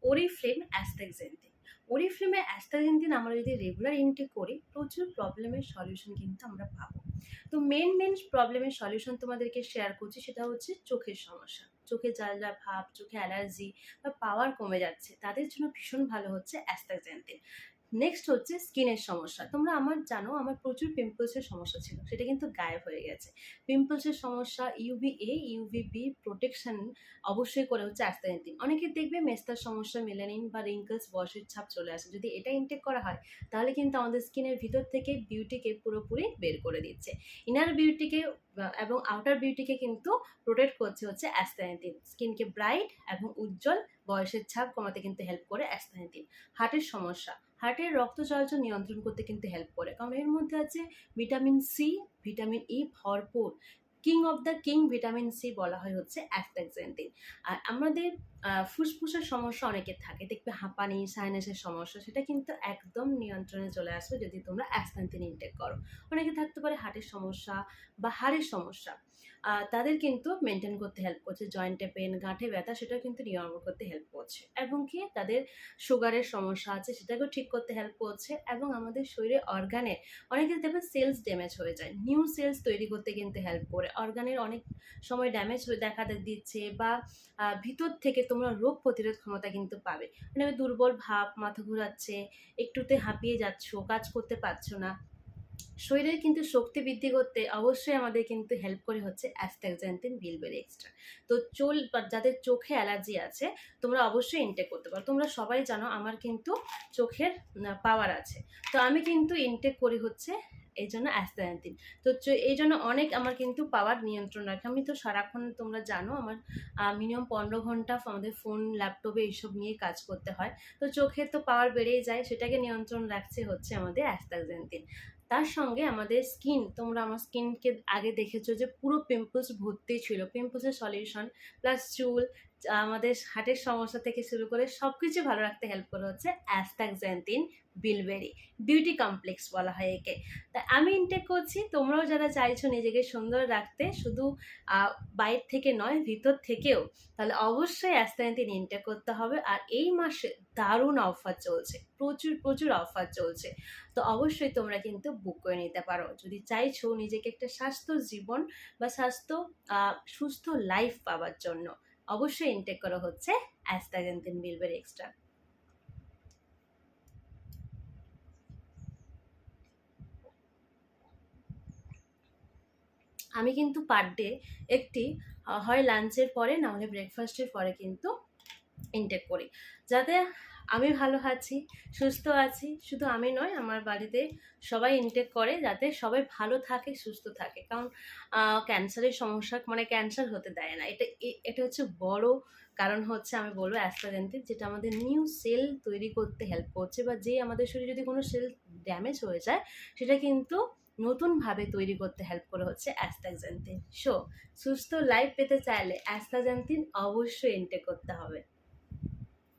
ওরিফ্লেম অ্যাস্টাক্সেন্থিন। ওরিফ্লেমে অ্যাস্টাক্সেন্থিন আমরা যদি regular intact করি প্রচুর প্রবলেমের সলিউশন কিন্তু আমরা পাবো। তো মেন প্রবলেমের সলিউশন তোমাদেরকে শেয়ার করছি, সেটা হচ্ছে চোখের সমস্যা, চোখে জ্বালা ভাব, চোখে অ্যালার্জি বা পাওয়ার কমে যাচ্ছে, তাদের জন্য ভীষণ ভালো হচ্ছে অ্যাস্টাক্সেন্থিন। নেক্সট হচ্ছে স্কিনের সমস্যা। তোমরা জানো আমার প্রচুর পিম্পলসের সমস্যা ছিল, সেটা কিন্তু গায়েব হয়ে গেছে। পিম্পলসের সমস্যা ইউভিএ ইউভিবি প্রোটেকশন অবশ্যই করে হচ্ছে অ্যাস্টাক্সেন্থিন। অনেকের দেখবে মেস্তার সমস্যা, মেলানিন বা রিঙ্কলস, বয়সের ছাপ চলে আসে, যদি এটা ইনটেক করা হয় তাহলে কিন্তু আমাদের স্কিনের ভিতর থেকে বিউটিকে পুরোপুরি বের করে দিচ্ছে। ইনার বিউটিকে এবং আউটার বিউটিকে কিন্তু প্রোটেক্ট করছে হচ্ছে অ্যাস্টাক্সেন্থিন। স্কিনকে ব্রাইট এবং উজ্জ্বল, বয়সের ছাপ কমাতে কিন্তু হেল্প করে অ্যাস্টাক্সেন্থিন। হার্টের সমস্যা, হার্টের রক্ত চলাচল নিয়ন্ত্রণ করতে কিন্তু হেল্প করে, কারণ এর মধ্যে আছে ভিটামিন সি, ভিটামিন ই ভরপুর। King of the king vitamin C বলা হয় হচ্ছে অ্যাস্টাক্সেন্থিন। আর আমাদের ফুসফুসের সমস্যা অনেকের থাকে, দেখবে হাঁপানি, সাইনাসের সমস্যা, সেটা কিন্তু একদম নিয়ন্ত্রণে চলে আসবে যদি তোমরা অ্যাস্টাক্সেন্থিন ইনটেক করো। অনেকে থাকতে পারে হার্টের সমস্যা বা হাড়ের সমস্যা, তাদের কিন্তু মেনটেন করতে হেল্প করছে। জয়েন্টে পেন, গাঁঠে ব্যথা, সেটাও কিন্তু নিরাময় করতে হেল্প করছে। এবং কি তাদের সুগারের সমস্যা আছে, সেটাকেও ঠিক করতে হেল্প করছে। এবং আমাদের শরীরে অর্গানের অনেকের দেখবে সেলস ড্যামেজ হয়ে যায়, নিউ সেলস তৈরি করতে কিন্তু হেল্প করে। অর্গানের অনেক সময় ড্যামেজ হয়ে দেখা দিচ্ছে বা ভিতর থেকে তোমরা রোগ প্রতিরোধ ক্ষমতা কিন্তু পাবে। মানে দুর্বল ভাব, মাথা ঘুরাচ্ছে, একটুতে হাঁপিয়ে যাচ্ছ, কাজ করতে পারছো না, শরীরের কিন্তু শক্তি বৃদ্ধি করতে অবশ্যই আমাদের কিন্তু হেল্প করে হচ্ছে অ্যাস্টাক্সেন্থিন বিলবেরি এক্সট্রা। তো যাদের চোখে অ্যালার্জি আছে তোমরা অবশ্যই ইনটেক করতে পারো। তোমরা সবাই জানো আমার কিন্তু চোখের পাওয়ার আছে, তো আমি কিন্তু ইনটেক করি হচ্ছে এই জন্য অ্যাস্টাক্সেন্থিন। তো এই জন্য অনেক আমার কিন্তু পাওয়ার নিয়ন্ত্রণ রাখে। আমি তো সারাক্ষণ তোমরা জানো আমার মিনিমাম 15 ঘন্টা আমাদের ফোন, ল্যাপটপে এইসব নিয়ে কাজ করতে হয়, তো চোখের তো পাওয়ার বেড়েই যায়, সেটাকে নিয়ন্ত্রণ রাখছে হচ্ছে আমাদের অ্যাস্টাক্সেন্থিন। তার সঙ্গে আমাদের স্কিন, তোমরা আমার স্কিনকে আগে দেখেছো যে পুরো পিম্পলস ভর্তি ছিল, পিম্পলসের সলিউশন প্লাস চুল, আমাদের হার্টের সমস্যা থেকে শুরু করে সব কিছু ভালো রাখতে হেল্প করে হচ্ছে অ্যাস্টাক্সেন্থিন বিলবেরি বিউটি কমপ্লেক্স বলা হয় একে। তা আমি ইনটেক করছি, তোমরাও যারা চাইছো নিজেকে সুন্দর রাখতে, শুধু বাইরে থেকে নয় ভিতর থেকেও, তাহলে অবশ্যই অ্যাস্টাক্সেন্থিন ইনটেক করতে হবে। আর এই মাসে দারুণ অফার চলছে, প্রচুর প্রচুর অফার চলছে, তো অবশ্যই তোমরা কিন্তু বুক করে নিতে পারো যদি চাইছো নিজেকে একটা স্বাস্থ্য জীবন বা সুস্থ লাইফ পাওয়ার জন্য। অবশ্যই ইনটেক করা হচ্ছে অ্যাস্টাক্সেন্থিন বিলবেরি এক্সট্রা। আমি কিন্তু পার ডে একটি হয় লাঞ্চের পরে না হলে ব্রেকফাস্টের পরে কিন্তু ইনটেক করি, যাতে আমি ভালো আছি, সুস্থ আছি। শুধু আমি নয়, আমার বাড়িতে সবাই ইনটেক করে, যাতে সবাই ভালো থাকে, সুস্থ থাকে। কারণ ক্যান্সারের সমস্যা, মানে ক্যান্সার হতে দেয় না, এটা হচ্ছে বড় কারণ হচ্ছে আমি বলবো অ্যাস্টাক্সেন্থিন, যেটা আমাদের নিউ সেল তৈরি করতে হেল্প করছে, বা যে আমাদের শরীরে যদি কোনো সেল ড্যামেজ হয়ে যায় সেটা কিন্তু নতুনভাবে তৈরি করতে হেল্প করে হচ্ছে অ্যাস্টাক্সেন্থিন। সুস্থ লাইফ পেতে চাইলে অ্যাস্টাক্সেন্থিন অবশ্যই ইনটেক করতে হবে।